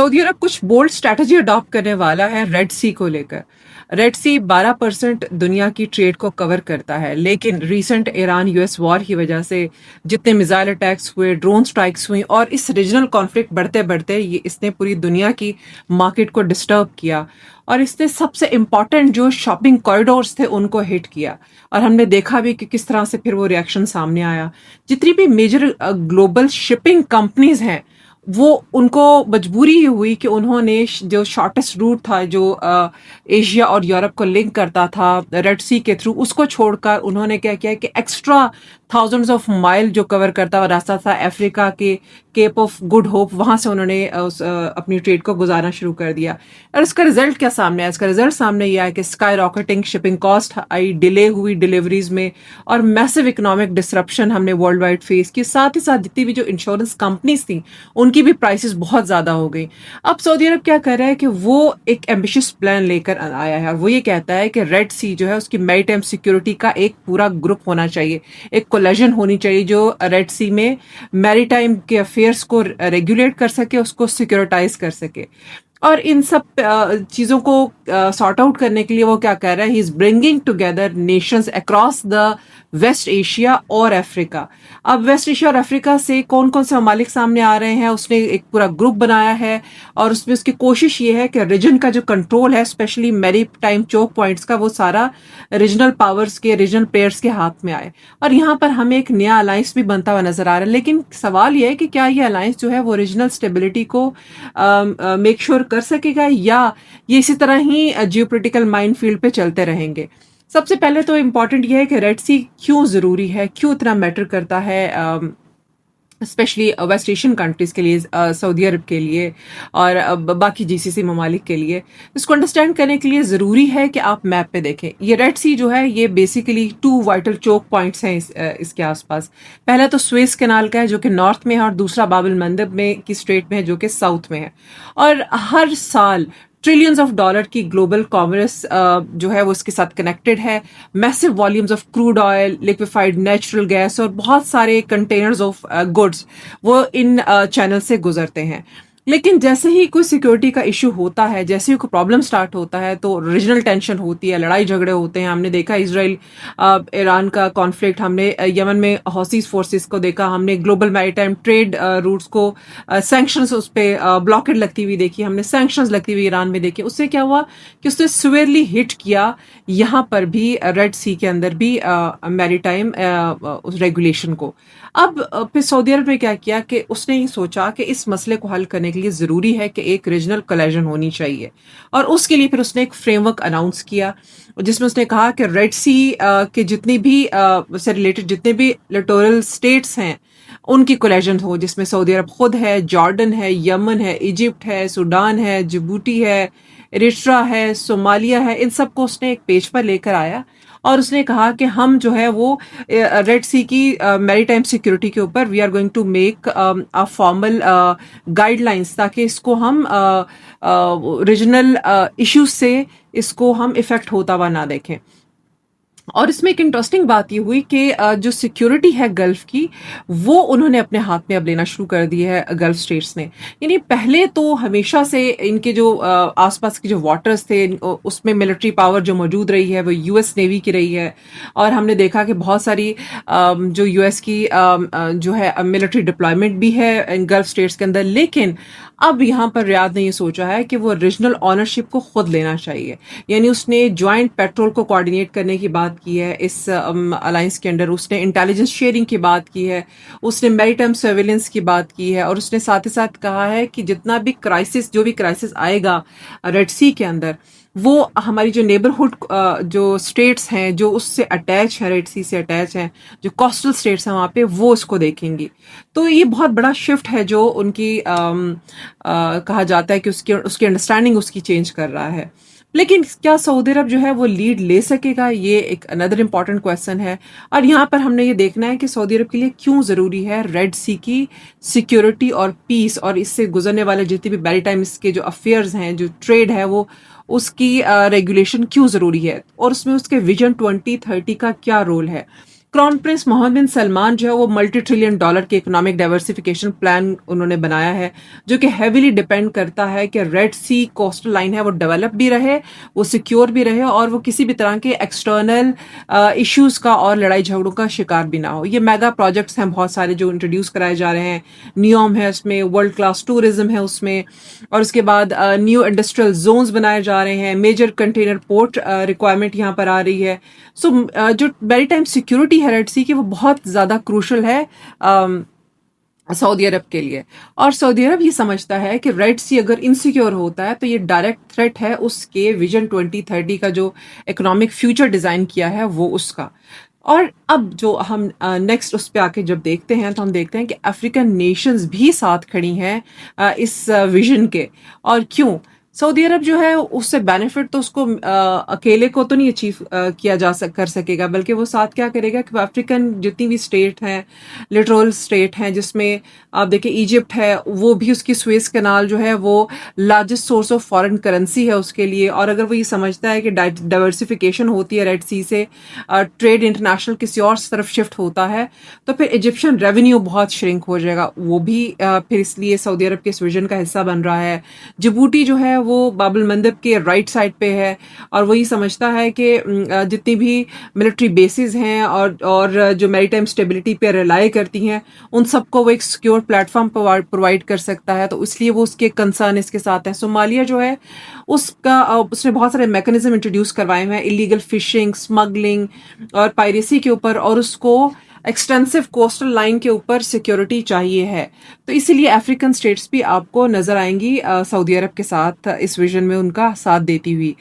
Saudi अरब कुछ bold strategy adopt करने वाला है रेड सी को लेकर। रेड सी 12% दुनिया की ट्रेड को कवर करता है, लेकिन रीसेंट ईरान यूएस वॉर की वजह से जितने मिसाइल अटैक्स हुए, ड्रोन स्ट्राइक्स हुई और इस रीजनल कॉन्फ्लिक्ट बढ़ते बढ़ते ये इसने पूरी दुनिया की मार्केट को डिस्टर्ब किया और इसने सबसे इम्पॉर्टेंट जो शॉपिंग कॉरिडोर्स थे उनको हिट किया। और हमने देखा भी कि किस तरह से फिर वो रिएक्शन सामने आया। जितनी भी मेजर ग्लोबल शिपिंग कंपनीज हैं वो उनको मजबूरी ये हुई कि उन्होंने जो शॉर्टेस्ट रूट था जो एशिया और यूरोप को लिंक करता था रेड सी के थ्रू, उसको छोड़कर उन्होंने क्या किया कि एक्स्ट्रा थाउजेंड्स ऑफ माइल जो कवर करता हुआ रास्ता था अफ्रीका के केप ऑफ गुड होप, वहां से उन्होंने अपनी ट्रेड को गुजारना शुरू कर दिया। और इसका रिजल्ट क्या सामने आया? इसका रिजल्ट सामने यह है कि स्काई रॉकेटिंग शिपिंग कॉस्ट आई, डिले हुई डिलीवरीज में और मैसिव इकोनॉमिक डिसरप्शन हमने वर्ल्ड वाइड फेस की। साथ ही साथ जितनी भी जो इंश्योरेंस कंपनीज थी उनकी भी प्राइसेस बहुत ज्यादा हो गई। अब सऊदी अरब क्या कर रहा है कि वो एक एम्बिशियस प्लान लेकर आया है और वो ये कहता है कि रेड सी जो है उसकी मैरीटाइम सिक्योरिटी का एक पूरा ग्रुप होना चाहिए, एक कोलिजन होनी चाहिए जो रेड सी में मैरीटाइम के अफेयर्स को रेगुलेट कर सके, उसको सिक्योरिटाइज कर सके। और इन सब चीज़ों को सॉर्ट आउट करने के लिए वो क्या कर रहा है, he is bringing together nations across the West Asia और अफ्रीका। अब वेस्ट एशिया और अफ्रीका से कौन कौन से ममालिक सामने आ रहे हैं, उसने एक पूरा ग्रुप बनाया है और उसमें उसकी कोशिश ये है कि रीजन का जो कंट्रोल है specially maritime choke points का, वो सारा रीजनल पावर्स के, रीजनल प्लेयर्स के हाथ में आए। और यहाँ पर हमें एक नया अलायंस भी बनता हुआ नजर आ रहा है, लेकिन सवाल यह है कि क्या ये अलायंस जो है वो रीजनल स्टेबिलिटी को मेक श्योर कर सकेगा या ये इसी तरह ही जियोपॉलिटिकल माइनफील्ड पे चलते रहेंगे। सबसे पहले तो इम्पॉर्टेंट ये है कि रेड सी क्यों ज़रूरी है, क्यों इतना मैटर करता है स्पेशली वेस्ट एशियन कंट्रीज़ के लिए, सऊदी अरब के लिए और बाकी जीसीसी ममालिक के लिए। इसको अंडरस्टैंड करने के लिए ज़रूरी है कि आप मैप पे देखें। ये रेड सी जो है ये बेसिकली 2 वाइटल चोक पॉइंट्स हैं इसके आसपास। पहला तो स्वेज कैनाल का है जो कि नॉर्थ में है और दूसरा बाब अल मंदब में की स्ट्रेट में है जो कि साउथ में है। और हर साल ट्रिलियंस ऑफ डॉलर की ग्लोबल कॉमर्स जो है वो इसके साथ कनेक्टेड है। Massive volumes of crude oil, liquefied natural gas और बहुत सारे कंटेनर्स ऑफ गुड्स वो इन चैनल से गुजरते हैं। लेकिन जैसे ही कोई सिक्योरिटी का इशू होता है, जैसे ही कोई प्रॉब्लम स्टार्ट होता है तो रीजनल टेंशन होती है, लड़ाई झगड़े होते हैं। हमने देखा इसराइल ईरान का कॉन्फ्लिक्ट, हमने यमन में हौसीज फोर्सेस को देखा, हमने ग्लोबल मैरीटाइम ट्रेड रूट्स को सैंक्शंस उस पर ब्लॉकेड लगती हुई देखी, हमने सैंक्शंस लगती हुई ईरान में देखी। उससे क्या हुआ कि उसने सिवियरली हिट किया यहाँ पर भी रेड सी के अंदर भी मैरीटाइम रेगुलेशन को। अब फिर सऊदी अरब ने क्या किया कि उसने ये सोचा कि इस मसले को हल करने के लिए ज़रूरी है कि एक रीजनल कोलिजन होनी चाहिए और उसके लिए फिर उसने एक फ्रेमवर्क अनाउंस किया जिसमें उसने कहा कि रेड सी के जितनी भी से रिलेटेड जितने भी लिटोरल स्टेट्स हैं उनकी कोलिजन हो, जिसमें सऊदी अरब खुद है, जॉर्डन है, यमन है, इजिप्ट है, सूडान है, जिबूटी है, इरिट्रा है, सोमालिया है। इन सबको उसने एक पेज पर लेकर आया और उसने कहा कि हम जो है वो रेड सी की मैरीटाइम सिक्योरिटी के ऊपर we are going to make a formal guidelines, ताकि इसको हम रीजनल इश्यूज से इसको हम इफेक्ट होता हुआ ना देखें। और इसमें एक इंटरेस्टिंग बात ये हुई कि जो सिक्योरिटी है गल्फ की वो उन्होंने अपने हाथ में अब लेना शुरू कर दी है गल्फ स्टेट्स ने। यानी पहले तो हमेशा से इनके जो आसपास के जो वाटर्स थे उसमें मिलिट्री पावर जो मौजूद रही है वो यूएस नेवी की रही है और हमने देखा कि बहुत सारी जो यूएस की जो है मिलिट्री डिप्लॉयमेंट भी है इन गल्फ स्टेट्स के अंदर। लेकिन अब यहाँ पर रियाद ने ये सोचा है कि वो रीजनल ऑनरशिप को खुद लेना चाहिए। यानी उसने ज्वाइंट पेट्रोल को कोऑर्डिनेट करने की बात की है इस अलायंस के अंडर, उसने इंटेलिजेंस शेयरिंग की बात की है, उसने मैरीटाइम सर्वेलेंस की बात की है और उसने साथ ही साथ कहा है कि जितना भी क्राइसिस, जो भी क्राइसिस आएगा रेड सी के अंदर, वो हमारी जो नेबरहुड जो स्टेट्स हैं जो उससे अटैच हैं, रेड सी से अटैच हैं, जो कोस्टल स्टेट्स हैं वहाँ पे, वो उसको देखेंगी। तो ये बहुत बड़ा शिफ्ट है जो उनकी कहा जाता है कि उसकी अंडरस्टैंडिंग उसकी चेंज कर रहा है। लेकिन क्या सऊदी अरब जो है वो लीड ले सकेगा, ये एक अनदर इम्पॉर्टेंट क्वेश्चन है। और यहाँ पर हमने ये देखना है कि सऊदी अरब के लिए क्यों ज़रूरी है रेड सी की सिक्योरिटी और पीस, और इससे गुजरने वाले जितने भी मैरीटाइम इसके जो अफेयर्स हैं, जो ट्रेड है, वो उसकी रेगुलेशन क्यों ज़रूरी है और उसमें उसके विजन 2030 का क्या रोल है। क्राउन प्रिंस मोहम्मद बिन सलमान जो है वो मल्टी ट्रिलियन डॉलर के इकोनॉमिक डाइवर्सिफिकेशन प्लान उन्होंने बनाया है, जो कि हेविली डिपेंड करता है कि रेड सी कोस्टल लाइन है वो डेवलप भी रहे, वो सिक्योर भी रहे और वो किसी भी तरह के एक्सटर्नल इश्यूज का और लड़ाई झगड़ों का शिकार भी ना हो। ये मेगा प्रोजेक्ट्स हैं बहुत सारे जो इंट्रोड्यूस कराए जा रहे हैं। नियोम है उसमें, वर्ल्ड क्लास टूरिज्म है उसमें, और उसके बाद न्यू इंडस्ट्रियल जोन्स बनाए जा रहे हैं, मेजर कंटेनर पोर्ट रिक्वायरमेंट यहाँ पर आ रही है। सो जो मैरी टाइम सिक्योरिटी है रेड सी की वो बहुत ज़्यादा क्रूशल है सऊदी अरब के लिए। और सऊदी अरब ये समझता है कि रेड सी अगर इनसिक्योर होता है तो ये डायरेक्ट थ्रेट है उसके विजन 2030 का जो इकोनॉमिक फ्यूचर डिज़ाइन किया है वो उसका। और अब जो हम नेक्स्ट उस पर आके जब देखते हैं तो हम देखते हैं कि अफ्रीकन नेशंस भी साथ खड़ी हैं इस विजन के। और क्यों? सऊदी अरब जो है उससे बेनिफिट तो उसको अकेले को तो नहीं अचीव किया कर सकेगा, बल्कि वो साथ क्या करेगा कि अफ्रीकन जितनी भी स्टेट हैं, लिटरल स्टेट हैं, जिसमें आप देखिए इजिप्ट है, वो भी उसकी स्वेज कैनाल जो है वो largest source of foreign currency है उसके लिए। और अगर वो ये समझता है कि डाइवर्सिफिकेशन होती है रेड सी से, ट्रेड इंटरनेशनल किसी और तरफ शिफ्ट होता है, तो फिर इजिप्शियन रेवेन्यू बहुत श्रिंक हो जाएगा। वो भी फिर इसलिए सऊदी अरब के इस विजन का हिस्सा बन रहा है। जिबूटी जो है वो बाबुल मंदब के राइट साइड पे है और वही समझता है कि जितनी भी मिलिट्री बेसिस हैं और जो मैरीटाइम स्टेबिलिटी पे रिलाई करती हैं, उन सबको वो एक सिक्योर प्लेटफॉर्म प्रोवाइड कर सकता है। तो इसलिए वो उसके कंसर्न इसके साथ है। सोमालिया जो है उसने बहुत सारे मैकेनिज्म इंट्रोड्यूस करवाए हुए हैं इलीगल फिशिंग, स्मगलिंग और पायरेसी के ऊपर, और उसको एक्सटेंसिव कोस्टल लाइन के ऊपर सिक्योरिटी चाहिए है। तो इसीलिए अफ्रीकन स्टेट्स भी आपको नजर आएंगी सऊदी अरब के साथ इस विजन में उनका साथ देती हुई।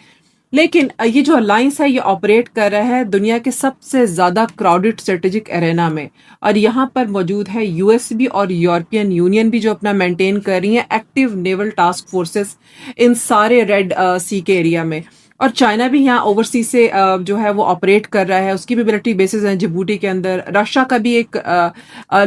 लेकिन ये जो अलायंस है ये ऑपरेट कर रहा है दुनिया के सबसे ज़्यादा क्राउडेड स्ट्रेटेजिक एरेना में, और यहाँ पर मौजूद है यूएस भी और यूरोपियन यूनियन भी जो अपना मेंटेन कर रही हैं active naval task forces in सारे रेड सी के एरिया में। और चाइना भी यहाँ ओवरसीज से जो है वो ऑपरेट कर रहा है, उसकी भी मिलिट्री बेसिस हैं जिबूटी के अंदर। रशिया का भी एक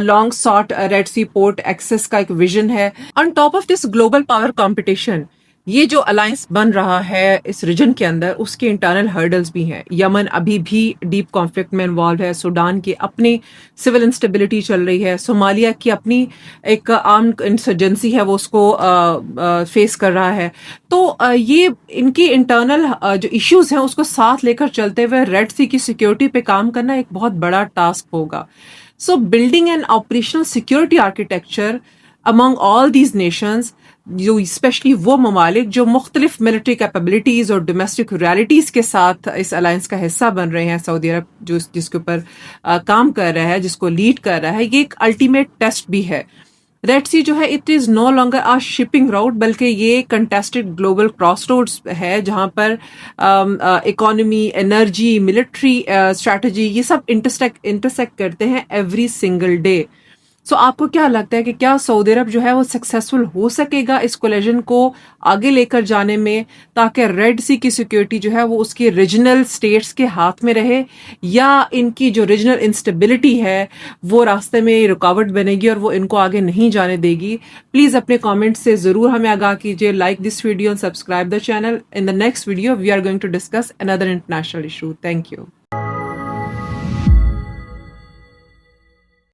लॉन्ग शॉर्ट रेड सी पोर्ट एक्सेस का एक विजन है। On top of this global power competition, ये जो अलायंस बन रहा है इस रीजन के अंदर, उसके इंटरनल हर्डल्स भी हैं। यमन अभी भी डीप कॉन्फ्लिक्ट में इन्वॉल्व है, सूडान की अपनी सिविल इंस्टेबिलिटी चल रही है, सोमालिया की अपनी एक आर्म्ड इंसर्जेंसी है वो उसको फेस कर रहा है। तो ये इनकी इंटरनल जो इश्यूज हैं उसको साथ लेकर चलते हुए रेड सी की सिक्योरिटी पे काम करना एक बहुत बड़ा टास्क होगा। सो building an operational security architecture among all these Nations, जो स्पेशली वो ममालिक जो मुख्तलिफ मिलिट्री कैपेबिलिटीज और डोमेस्टिक रियलिटीज के साथ इस अलायंस का हिस्सा बन रहे हैं, सऊदी अरब जो जिसके ऊपर काम कर रहा है, जिसको लीड कर रहा है, ये एक अल्टीमेट टेस्ट भी है। रेड सी जो है it is no longer a shipping route, बल्कि ये कंटेस्टेड ग्लोबल क्रॉस रोड्स है जहां पर इकोनॉमी, एनर्जी, मिलिट्री स्ट्रैटेजी ये सब इंटरसेक्ट करते हैं एवरी सिंगल डे। सो आपको क्या लगता है कि क्या सऊदी अरब जो है वो सक्सेसफुल हो सकेगा इस कोलिजन को आगे लेकर जाने में, ताकि रेड सी की सिक्योरिटी जो है वो उसकी रीजनल स्टेट्स के हाथ में रहे, या इनकी जो रीजनल इंस्टेबिलिटी है वो रास्ते में रुकावट बनेगी और वो इनको आगे नहीं जाने देगी? प्लीज़ अपने कमेंट से ज़रूर हमें आगाह कीजिए। Like this video and subscribe the channel. In the next video we are going to discuss another international issue. Thank you.